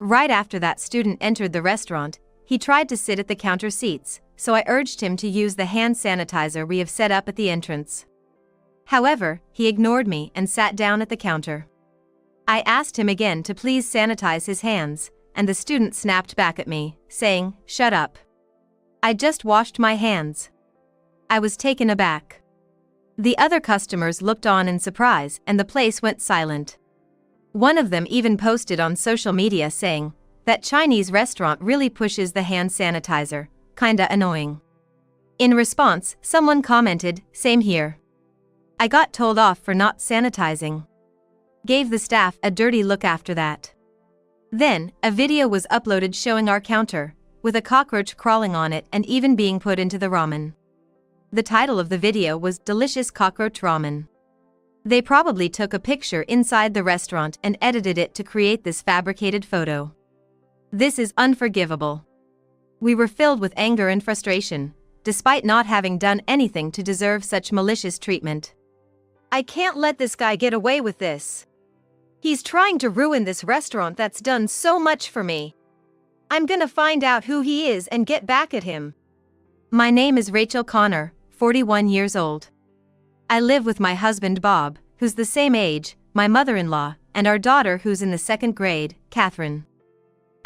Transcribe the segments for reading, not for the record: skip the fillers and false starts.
Right after that student entered the restaurant, he tried to sit at the counter seats, so I urged him to use the hand sanitizer we have set up at the entrance. However, he ignored me and sat down at the counter. I asked him again to please sanitize his hands, and the student snapped back at me, saying, "Shut up. I just washed my hands." I was taken aback. The other customers looked on in surprise and the place went silent. One of them even posted on social media saying, "That Chinese restaurant really pushes the hand sanitizer, kinda annoying." In response, someone commented, "Same here. I got told off for not sanitizing." Gave the staff a dirty look after that. Then, a video was uploaded showing our counter, with a cockroach crawling on it and even being put into the ramen. The title of the video was "Delicious Cockroach Ramen." They probably took a picture inside the restaurant and edited it to create this fabricated photo. This is unforgivable. We were filled with anger and frustration, despite not having done anything to deserve such malicious treatment. I can't let this guy get away with this. He's trying to ruin this restaurant that's done so much for me. I'm gonna find out who he is and get back at him. My name is Rachel Connor, 41 years old. I live with my husband Bob, who's the same age, my mother-in-law, and our daughter who's in the 2nd grade, Catherine.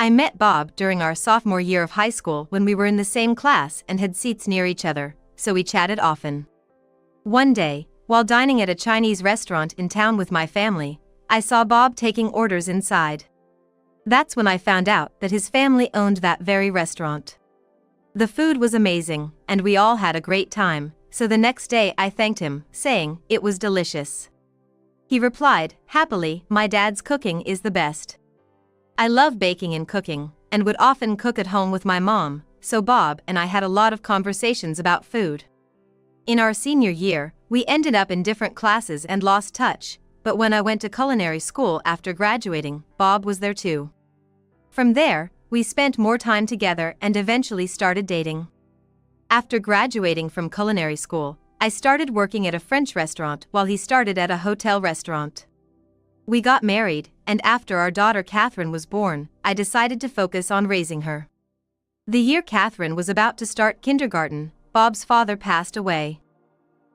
I met Bob during our sophomore year of high school when we were in the same class and had seats near each other, so we chatted often. One day, while dining at a Chinese restaurant in town with my family, I saw Bob taking orders inside. That's when I found out that his family owned that very restaurant. The food was amazing, and we all had a great time, so the next day I thanked him, saying, "It was delicious." He replied, happily, "My dad's cooking is the best." I love baking and cooking, and would often cook at home with my mom, so Bob and I had a lot of conversations about food. In our senior year, we ended up in different classes and lost touch, but when I went to culinary school after graduating, Bob was there too. From there, we spent more time together and eventually started dating. After graduating from culinary school, I started working at a French restaurant while he started at a hotel restaurant. We got married, and after our daughter Catherine was born, I decided to focus on raising her. The year Catherine was about to start kindergarten, Bob's father passed away.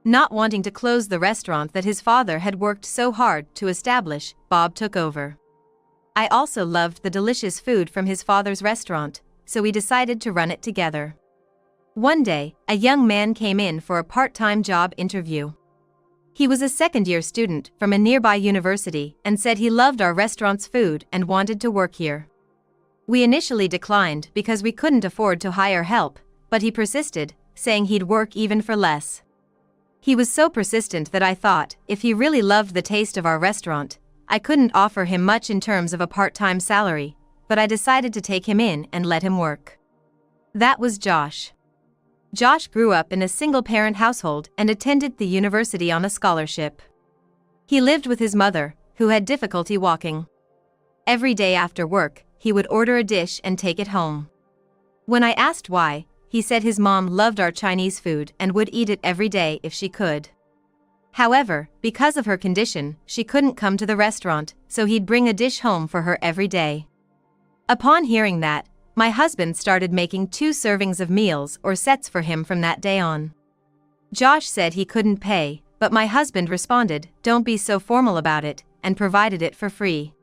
Not wanting to close the restaurant that his father had worked so hard to establish, Bob took over. I also loved the delicious food from his father's restaurant, so we decided to run it together. One day, a young man came in for a part-time job interview. He was a second-year student from a nearby university and said he loved our restaurant's food and wanted to work here. We initially declined because we couldn't afford to hire help, but he persisted, saying he'd work even for less. He was so persistent that I thought, if he really loved the taste of our restaurant, I couldn't offer him much in terms of a part-time salary, but I decided to take him in and let him work. That was Josh. Josh grew up in a single-parent household and attended the university on a scholarship. He lived with his mother, who had difficulty walking. Every day after work, he would order a dish and take it home. When I asked why, he said his mom loved our Chinese food and would eat it every day if she could. However, because of her condition, she couldn't come to the restaurant, so he'd bring a dish home for her every day. Upon hearing that, my husband started making 2 servings of meals or sets for him from that day on. Josh said he couldn't pay, but my husband responded, "Don't be so formal about it," and provided it for free.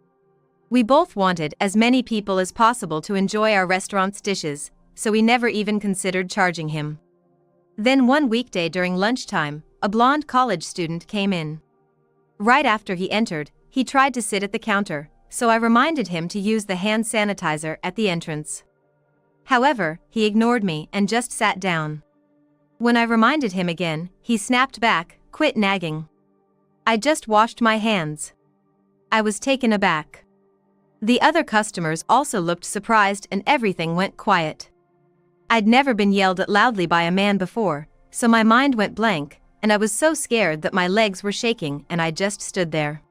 We both wanted as many people as possible to enjoy our restaurant's dishes, so we never even considered charging him. Then one weekday during lunchtime, a blonde college student came in. Right after he entered, he tried to sit at the counter, so I reminded him to use the hand sanitizer at the entrance. However, he ignored me and just sat down. When I reminded him again, he snapped back, "Quit nagging. I just washed my hands." I was taken aback. The other customers also looked surprised and everything went quiet. I'd never been yelled at loudly by a man before, so my mind went blank, and I was so scared that my legs were shaking and I just stood there.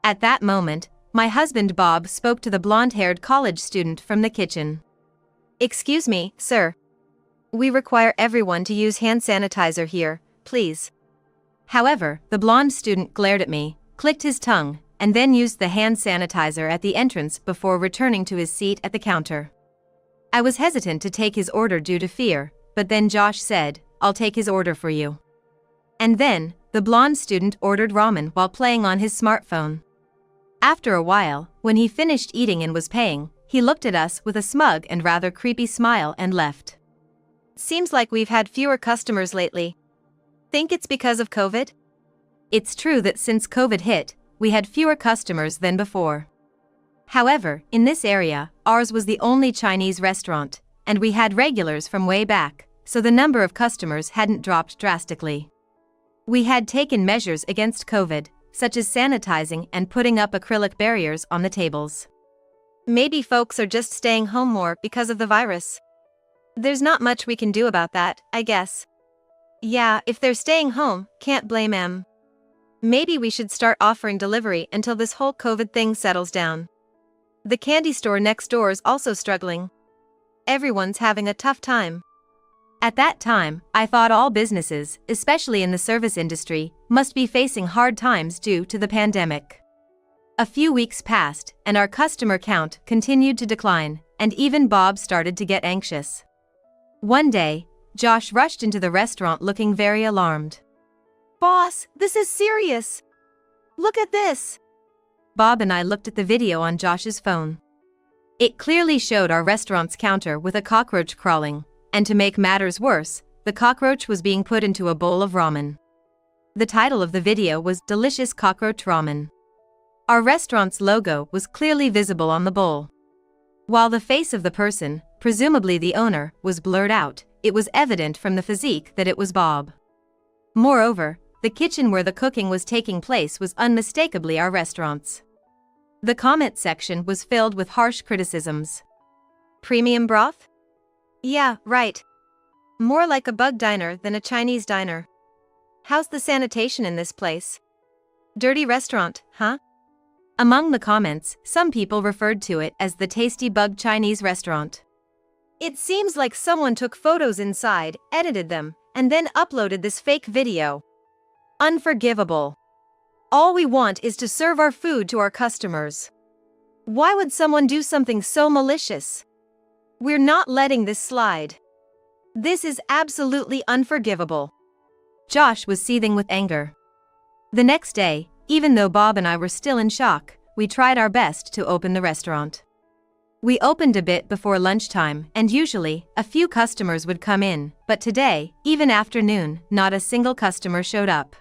At that moment, my husband Bob spoke to the blonde-haired college student from the kitchen. "Excuse me, sir. We require everyone to use hand sanitizer here, please." However, the blonde student glared at me, clicked his tongue, and then used the hand sanitizer at the entrance before returning to his seat at the counter. I was hesitant to take his order due to fear, but then Josh said, "I'll take his order for you." And then, the blonde student ordered ramen while playing on his smartphone. After a while, when he finished eating and was paying, he looked at us with a smug and rather creepy smile and left. Seems like we've had fewer customers lately. Think it's because of COVID? It's true that since COVID hit, we had fewer customers than before. However, in this area, ours was the only Chinese restaurant, and we had regulars from way back, so the number of customers hadn't dropped drastically. We had taken measures against COVID, such as sanitizing and putting up acrylic barriers on the tables. Maybe folks are just staying home more because of the virus. There's not much we can do about that, I guess. Yeah, if they're staying home, can't blame them. Maybe we should start offering delivery until this whole COVID thing settles down. The candy store next door is also struggling. Everyone's having a tough time. At that time, I thought all businesses, especially in the service industry, must be facing hard times due to the pandemic. A few weeks passed, and our customer count continued to decline, and even Bob started to get anxious. One day, Josh rushed into the restaurant looking very alarmed. "Boss, this is serious! Look at this!" Bob and I looked at the video on Josh's phone. It clearly showed our restaurant's counter with a cockroach crawling, and to make matters worse, the cockroach was being put into a bowl of ramen. The title of the video was "Delicious Cockroach Ramen." Our restaurant's logo was clearly visible on the bowl. While the face of the person, presumably the owner, was blurred out, it was evident from the physique that it was Bob. Moreover, the kitchen where the cooking was taking place was unmistakably our restaurant's. The comment section was filled with harsh criticisms. Premium broth? Yeah, right. More like a bug diner than a Chinese diner. How's the sanitation in this place? Dirty restaurant, huh? Among the comments, some people referred to it as the Tasty Bug Chinese restaurant. It seems like someone took photos inside, edited them, and then uploaded this fake video. Unforgivable. All we want is to serve our food to our customers. Why would someone do something so malicious? We're not letting this slide. This is absolutely unforgivable. Josh was seething with anger. The next day, even though Bob and I were still in shock, we tried our best to open the restaurant. We opened a bit before lunchtime, and usually, a few customers would come in, but today, even after noon, not a single customer showed up.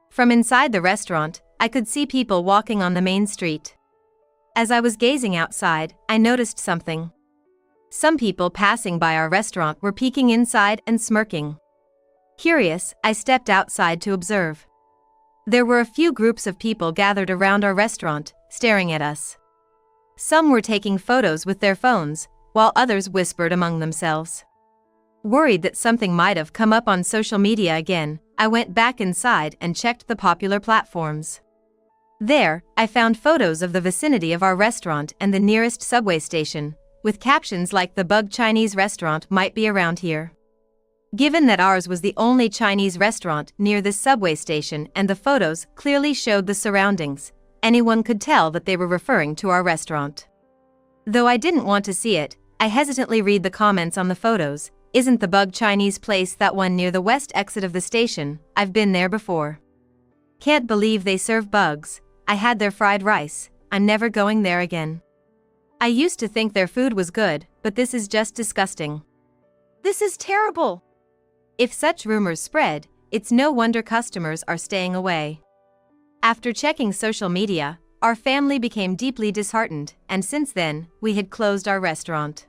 From inside the restaurant, I could see people walking on the main street. As I was gazing outside, I noticed something. Some people passing by our restaurant were peeking inside and smirking. Curious, I stepped outside to observe. There were a few groups of people gathered around our restaurant, staring at us. Some were taking photos with their phones, while others whispered among themselves. Worried that something might have come up on social media again, I went back inside and checked the popular platforms. There, I found photos of the vicinity of our restaurant and the nearest subway station, with captions like "The Bug Chinese Restaurant might be around here." Given that ours was the only Chinese restaurant near this subway station and the photos clearly showed the surroundings, anyone could tell that they were referring to our restaurant. Though I didn't want to see it, I hesitantly read the comments on the photos. "Isn't the Bug Chinese place that one near the west exit of the station? I've been there before. Can't believe they serve bugs. I had their fried rice. I'm never going there again. I used to think their food was good, but this is just disgusting. This is terrible." If such rumors spread, it's no wonder customers are staying away. After checking social media, our family became deeply disheartened, and since then, we had closed our restaurant.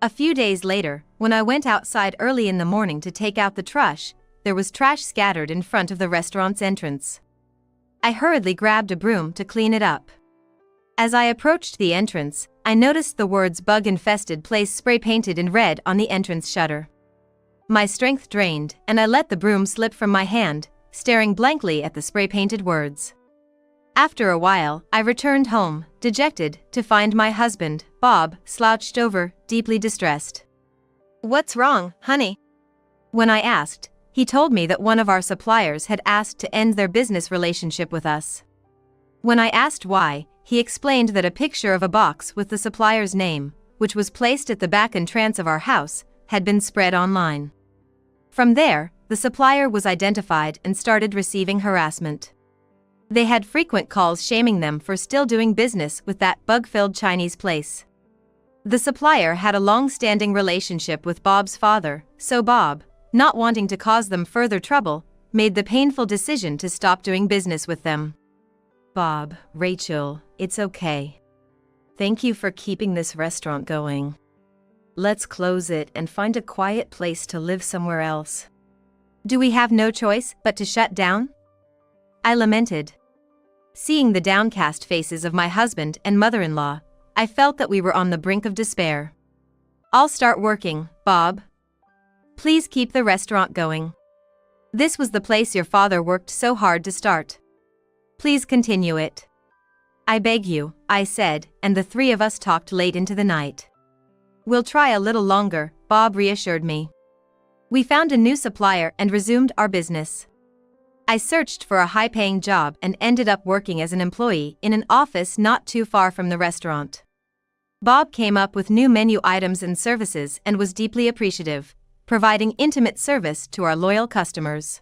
A few days later, when I went outside early in the morning to take out the trash, there was trash scattered in front of the restaurant's entrance. I hurriedly grabbed a broom to clean it up. As I approached the entrance, I noticed the words "Bug-infested place" spray painted in red on the entrance shutter. My strength drained, and I let the broom slip from my hand, staring blankly at the spray-painted words. After a while, I returned home, dejected, to find my husband, Bob, slouched over, deeply distressed. "What's wrong, honey?" When I asked, he told me that one of our suppliers had asked to end their business relationship with us. When I asked why, he explained that a picture of a box with the supplier's name, which was placed at the back entrance of our house, had been spread online. From there, the supplier was identified and started receiving harassment. They had frequent calls shaming them for still doing business with that bug-filled Chinese place. The supplier had a long-standing relationship with Bob's father, so Bob, not wanting to cause them further trouble, made the painful decision to stop doing business with them. Bob, Rachel, it's okay. Thank you for keeping this restaurant going. Let's close it and find a quiet place to live somewhere else. Do we have no choice but to shut down? I lamented. Seeing the downcast faces of my husband and mother-in-law, I felt that we were on the brink of despair. I'll start working, Bob. Please keep the restaurant going. This was the place your father worked so hard to start. Please continue it. I beg you, I said, and the three of us talked late into the night. We'll try a little longer, Bob reassured me. We found a new supplier and resumed our business. I searched for a high-paying job and ended up working as an employee in an office not too far from the restaurant. Bob came up with new menu items and services and was deeply appreciative, providing intimate service to our loyal customers.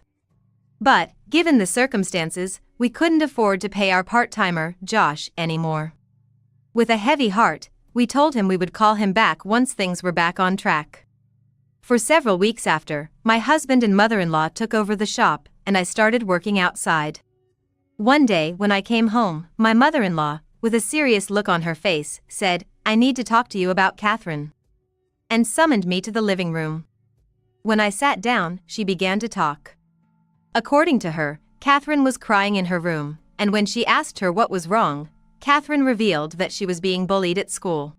But, given the circumstances, we couldn't afford to pay our part-timer, Josh, anymore. With a heavy heart, we told him we would call him back once things were back on track. For several weeks after, my husband and mother-in-law took over the shop, and I started working outside. One day when I came home, my mother-in-law, with a serious look on her face, said, "I need to talk to you about Catherine," and summoned me to the living room. When I sat down, she began to talk. According to her, Catherine was crying in her room, and when she asked her what was wrong, Catherine revealed that she was being bullied at school.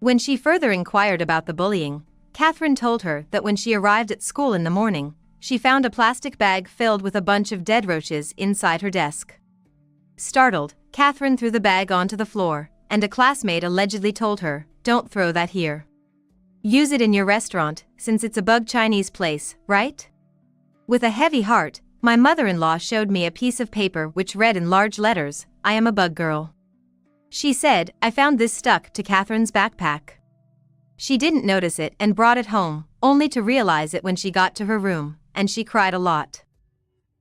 When she further inquired about the bullying, Catherine told her that when she arrived at school in the morning, she found a plastic bag filled with a bunch of dead roaches inside her desk. Startled, Catherine threw the bag onto the floor, and a classmate allegedly told her, "Don't throw that here. Use it in your restaurant, since it's a bug Chinese place, right?" With a heavy heart, my mother-in-law showed me a piece of paper which read in large letters, "I am a bug girl." She said, "I found this stuck to Catherine's backpack." She didn't notice it and brought it home, only to realize it when she got to her room, and she cried a lot.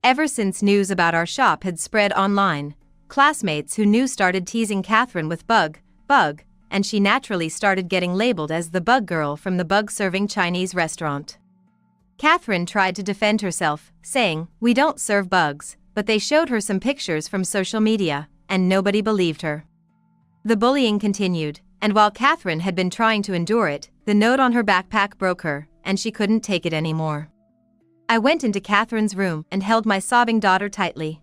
Ever since news about our shop had spread online, classmates who knew started teasing Catherine with bug, and she naturally started getting labeled as the bug girl from the bug-serving Chinese restaurant. Catherine tried to defend herself, saying, "We don't serve bugs," but they showed her some pictures from social media, and nobody believed her. The bullying continued, and while Catherine had been trying to endure it, the note on her backpack broke her, and she couldn't take it anymore. I went into Catherine's room and held my sobbing daughter tightly.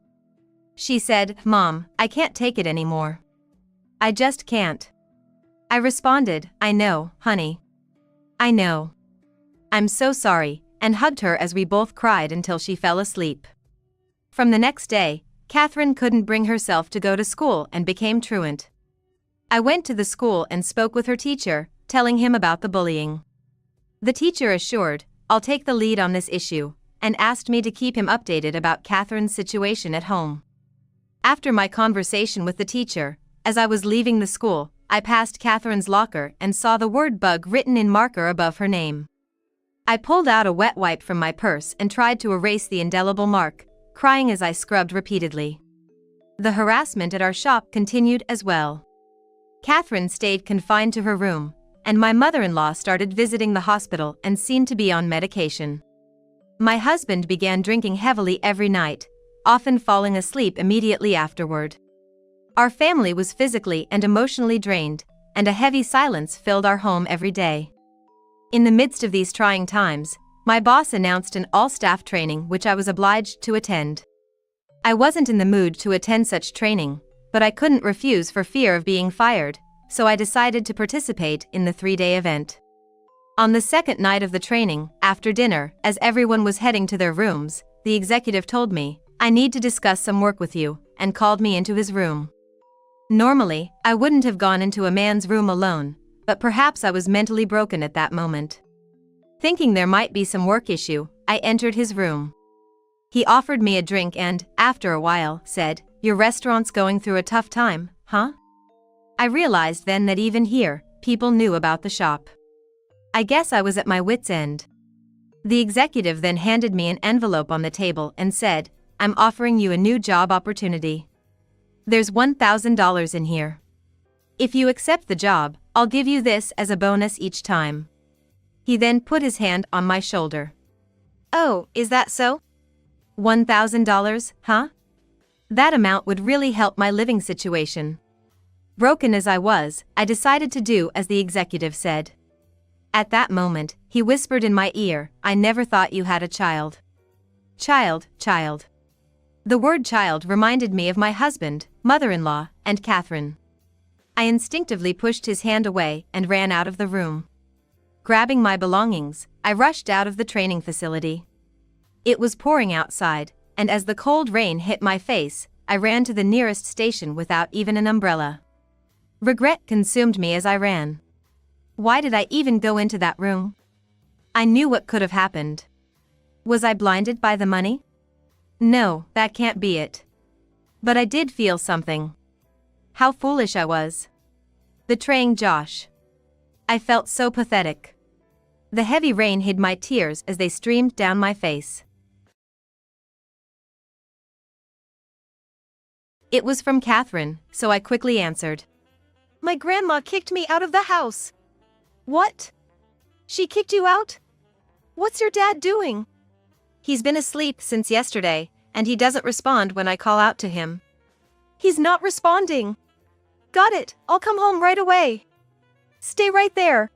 She said, "Mom, I can't take it anymore. I just can't." I responded, "I know, honey. I know. I'm so sorry," and hugged her as we both cried until she fell asleep. From the next day, Catherine couldn't bring herself to go to school and became truant. I went to the school and spoke with her teacher, telling him about the bullying. The teacher assured, "I'll take the lead on this issue," and asked me to keep him updated about Catherine's situation at home. After my conversation with the teacher, as I was leaving the school, I passed Catherine's locker and saw the word bug written in marker above her name. I pulled out a wet wipe from my purse and tried to erase the indelible mark, crying as I scrubbed repeatedly. The harassment at our shop continued as well. Catherine stayed confined to her room, and my mother-in-law started visiting the hospital and seemed to be on medication. My husband began drinking heavily every night, often falling asleep immediately afterward. Our family was physically and emotionally drained, and a heavy silence filled our home every day. In the midst of these trying times, my boss announced an all-staff training which I was obliged to attend. I wasn't in the mood to attend such training, but I couldn't refuse for fear of being fired, so I decided to participate in the 3-day event. On the second night of the training, after dinner, as everyone was heading to their rooms, the executive told me, "I need to discuss some work with you," and called me into his room. Normally, I wouldn't have gone into a man's room alone, but perhaps I was mentally broken at that moment. Thinking there might be some work issue, I entered his room. He offered me a drink and, after a while, said, your restaurant's going through a tough time, huh? I realized then that even here, people knew about the shop. I guess I was at my wit's end. The executive then handed me an envelope on the table and said, "I'm offering you a new job opportunity. There's $1,000 in here. If you accept the job, I'll give you this as a bonus each time." He then put his hand on my shoulder. "Oh, is that so? $1,000, huh?" That amount would really help my living situation. Broken as I was, I decided to do as the executive said. At that moment, he whispered in my ear, "I never thought you had a child." Child. The word child reminded me of my husband, mother-in-law, and Catherine. I instinctively pushed his hand away and ran out of the room. Grabbing my belongings, I rushed out of the training facility. It was pouring outside, and as the cold rain hit my face, I ran to the nearest station without even an umbrella. Regret consumed me as I ran. Why did I even go into that room? I knew what could have happened. Was I blinded by the money? No, that can't be it. But I did feel something. How foolish I was. Betraying Josh. I felt so pathetic. The heavy rain hid my tears as they streamed down my face. It was from Catherine, so I quickly answered. "My grandma kicked me out of the house." "What? She kicked you out? What's your dad doing?" "He's been asleep since yesterday, and he doesn't respond when I call out to him." "He's not responding." "Got it, I'll come home right away. Stay right there."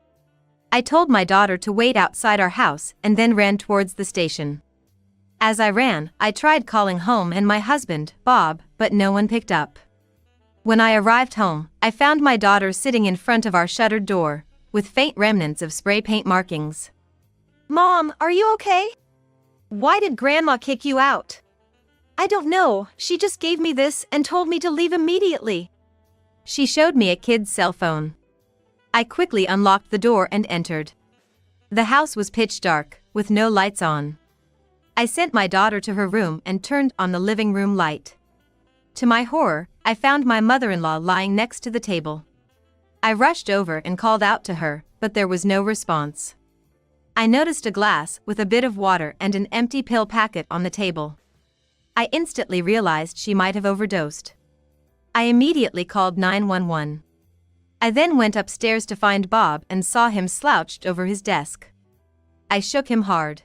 I told my daughter to wait outside our house and then ran towards the station. As I ran, I tried calling home and my husband, Bob, but no one picked up. When I arrived home, I found my daughter sitting in front of our shuttered door, with faint remnants of spray paint markings. "Mom, are you okay? Why did Grandma kick you out?" "I don't know, she just gave me this and told me to leave immediately." She showed me a kid's cell phone. I quickly unlocked the door and entered. The house was pitch dark, with no lights on. I sent my daughter to her room and turned on the living room light. To my horror, I found my mother-in-law lying next to the table. I rushed over and called out to her, but there was no response. I noticed a glass with a bit of water and an empty pill packet on the table. I instantly realized she might have overdosed. I immediately called 911. I then went upstairs to find Bob and saw him slouched over his desk. I shook him hard.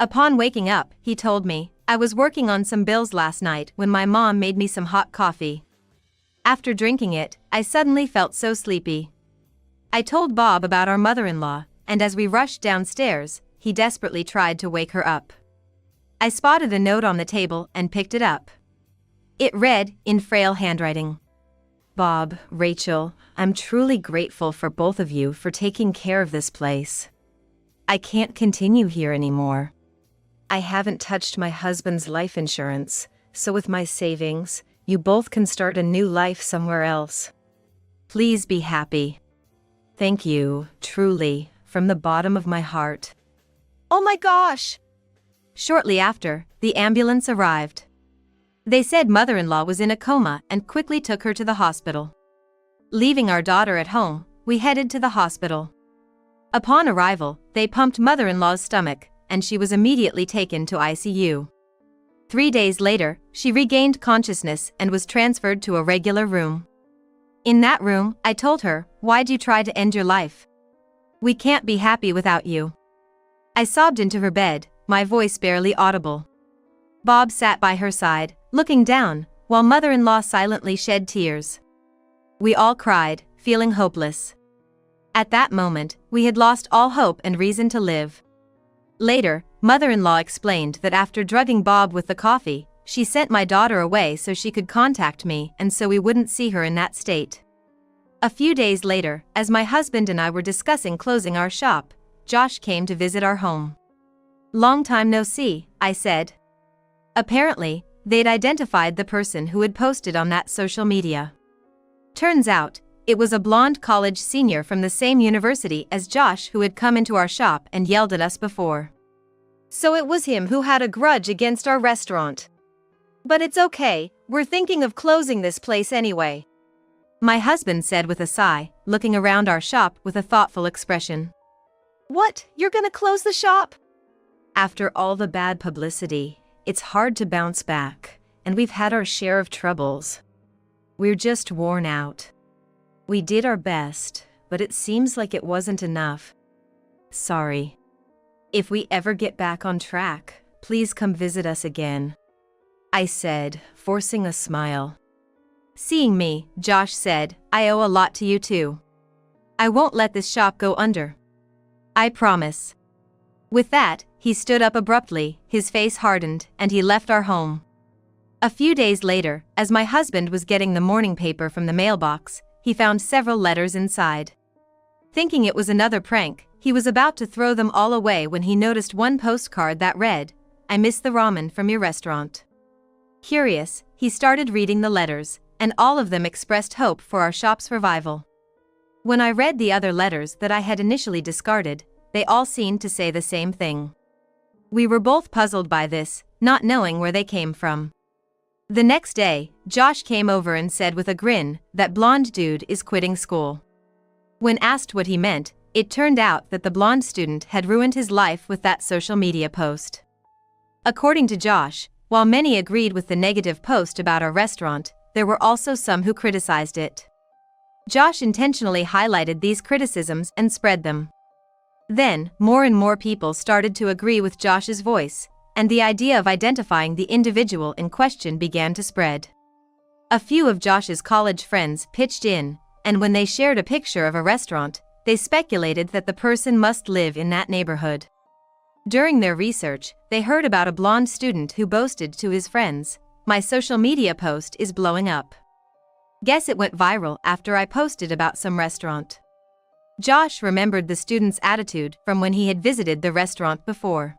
Upon waking up, he told me, "I was working on some bills last night when my mom made me some hot coffee. After drinking it, I suddenly felt so sleepy." I told Bob about our mother-in-law, and as we rushed downstairs, he desperately tried to wake her up. I spotted a note on the table and picked it up. It read, in frail handwriting, "Bob, Rachel, I'm truly grateful for both of you for taking care of this place. I can't continue here anymore. I haven't touched my husband's life insurance, so with my savings, you both can start a new life somewhere else. Please be happy. Thank you, truly, from the bottom of my heart." Oh my gosh! Shortly after, the ambulance arrived. They said mother-in-law was in a coma and quickly took her to the hospital. Leaving our daughter at home, we headed to the hospital. Upon arrival, they pumped mother-in-law's stomach, and she was immediately taken to ICU. 3 days later, she regained consciousness and was transferred to a regular room. In that room, I told her, "Why'd you try to end your life? We can't be happy without you." I sobbed into her bed, my voice barely audible. Bob sat by her side, looking down, while mother-in-law silently shed tears. We all cried, feeling hopeless. At that moment, we had lost all hope and reason to live. Later, mother-in-law explained that after drugging Bob with the coffee, she sent my daughter away so she could contact me and so we wouldn't see her in that state. A few days later, as my husband and I were discussing closing our shop, Josh came to visit our home. "Long time no see," I said. Apparently, they'd identified the person who had posted on that social media. Turns out, it was a blonde college senior from the same university as Josh who had come into our shop and yelled at us before. So it was him who had a grudge against our restaurant. But it's okay, we're thinking of closing this place anyway. My husband said with a sigh, looking around our shop with a thoughtful expression. What, you're gonna close the shop? After all the bad publicity, it's hard to bounce back, and we've had our share of troubles. We're just worn out. We did our best, but it seems like it wasn't enough. Sorry. If we ever get back on track, please come visit us again, I said, forcing a smile. Seeing me, Josh said, I owe a lot to you too. I won't let this shop go under. I promise. With that, he stood up abruptly, his face hardened, and he left our home. A few days later, as my husband was getting the morning paper from the mailbox, he found several letters inside. Thinking it was another prank, he was about to throw them all away when he noticed one postcard that read, I miss the ramen from your restaurant. Curious, he started reading the letters, and all of them expressed hope for our shop's revival. When I read the other letters that I had initially discarded, they all seemed to say the same thing. We were both puzzled by this, not knowing where they came from. The next day, Josh came over and said with a grin, that blonde dude is quitting school. When asked what he meant, it turned out that the blonde student had ruined his life with that social media post. According to Josh, while many agreed with the negative post about our restaurant, there were also some who criticized it. Josh intentionally highlighted these criticisms and spread them. Then, more and more people started to agree with Josh's voice, and the idea of identifying the individual in question began to spread. A few of Josh's college friends pitched in, and when they shared a picture of a restaurant, they speculated that the person must live in that neighborhood. During their research, they heard about a blonde student who boasted to his friends, my social media post is blowing up. Guess it went viral after I posted about some restaurant. Josh remembered the student's attitude from when he had visited the restaurant before.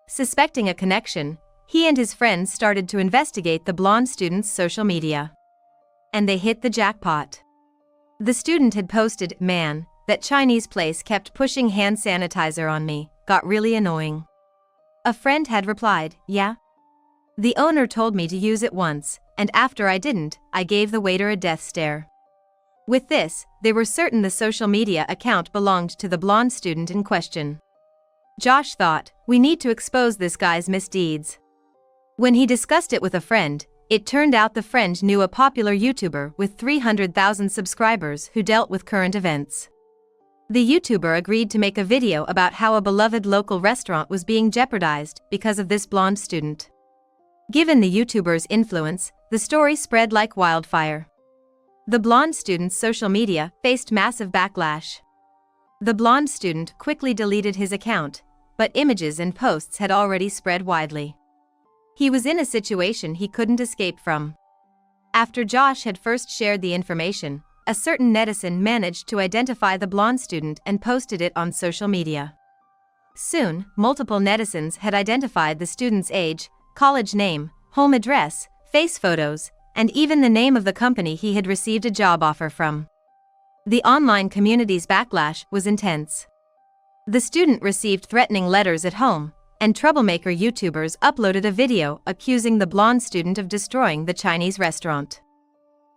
Suspecting a connection, he and his friends started to investigate the blonde student's social media. And they hit the jackpot. The student had posted, "Man, that Chinese place kept pushing hand sanitizer on me, got really annoying." A friend had replied, "Yeah? The owner told me to use it once, and after I didn't, I gave the waiter a death stare." With this, they were certain the social media account belonged to the blonde student in question. Josh thought, we need to expose this guy's misdeeds. When he discussed it with a friend, it turned out the friend knew a popular YouTuber with 300,000 subscribers who dealt with current events. The YouTuber agreed to make a video about how a beloved local restaurant was being jeopardized because of this blonde student. Given the YouTuber's influence, the story spread like wildfire. The blonde student's social media faced massive backlash. The blonde student quickly deleted his account, but images and posts had already spread widely. He was in a situation he couldn't escape from. After Josh had first shared the information, a certain netizen managed to identify the blonde student and posted it on social media. Soon, multiple netizens had identified the student's age, college name, home address, face photos, and even the name of the company he had received a job offer from. The online community's backlash was intense. The student received threatening letters at home, and troublemaker YouTubers uploaded a video accusing the blonde student of destroying the Chinese restaurant.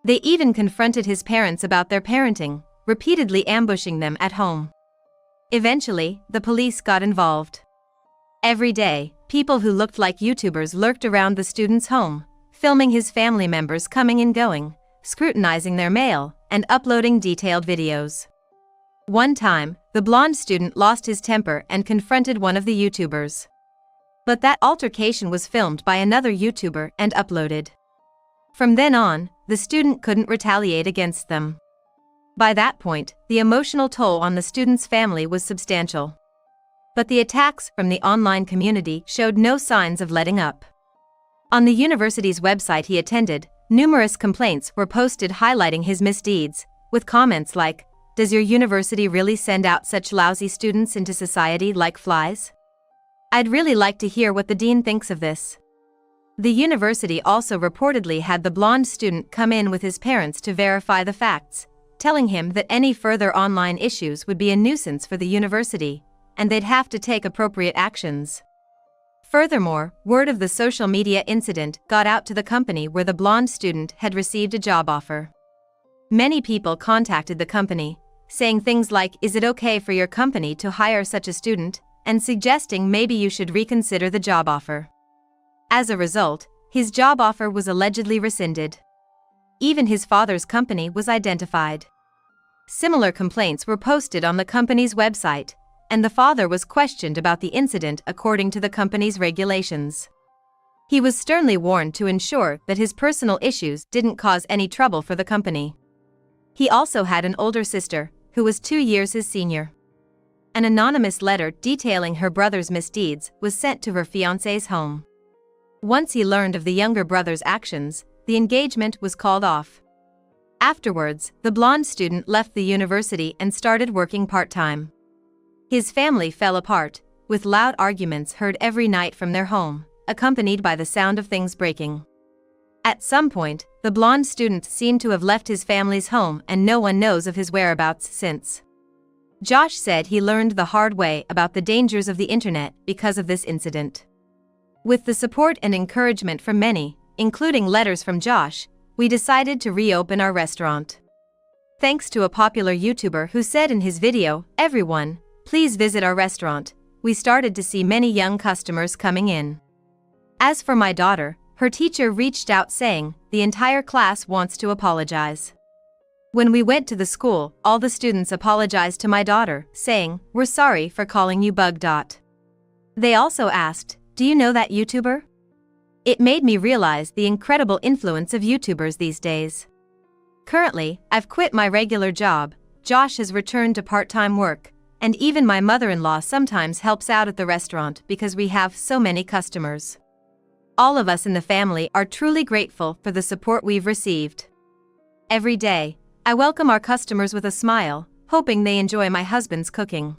They even confronted his parents about their parenting, repeatedly ambushing them at home. Eventually, the police got involved. Every day, people who looked like YouTubers lurked around the student's home, filming his family members coming and going, scrutinizing their mail, and uploading detailed videos. One time, the blonde student lost his temper and confronted one of the YouTubers. But that altercation was filmed by another YouTuber and uploaded. From then on, the student couldn't retaliate against them. By that point, the emotional toll on the student's family was substantial. But the attacks from the online community showed no signs of letting up. On the university's website he attended, numerous complaints were posted highlighting his misdeeds, with comments like, "Does your university really send out such lousy students into society like flies? I'd really like to hear what the dean thinks of this." The university also reportedly had the blonde student come in with his parents to verify the facts, telling him that any further online issues would be a nuisance for the university, and they'd have to take appropriate actions. Furthermore, word of the social media incident got out to the company where the blonde student had received a job offer. Many people contacted the company, saying things like, "Is it okay for your company to hire such a student?" and suggesting maybe you should reconsider the job offer. As a result, his job offer was allegedly rescinded. Even his father's company was identified. Similar complaints were posted on the company's website, and the father was questioned about the incident according to the company's regulations. He was sternly warned to ensure that his personal issues didn't cause any trouble for the company. He also had an older sister, who was 2 years his senior. An anonymous letter detailing her brother's misdeeds was sent to her fiancé's home. Once he learned of the younger brother's actions, the engagement was called off. Afterwards, the blonde student left the university and started working part-time. His family fell apart, with loud arguments heard every night from their home, accompanied by the sound of things breaking. At some point, the blonde student seemed to have left his family's home and no one knows of his whereabouts since. Josh said he learned the hard way about the dangers of the internet because of this incident. With the support and encouragement from many, including letters from Josh, we decided to reopen our restaurant. Thanks to a popular YouTuber who said in his video, "Everyone, please visit our restaurant," we started to see many young customers coming in. As for my daughter, her teacher reached out saying, "The entire class wants to apologize." When we went to the school, all the students apologized to my daughter, saying, "We're sorry for calling you bug." They also asked, "Do you know that YouTuber?" It made me realize the incredible influence of YouTubers these days. Currently, I've quit my regular job, Josh has returned to part-time work, and even my mother-in-law sometimes helps out at the restaurant because we have so many customers. All of us in the family are truly grateful for the support we've received. Every day, I welcome our customers with a smile, hoping they enjoy my husband's cooking.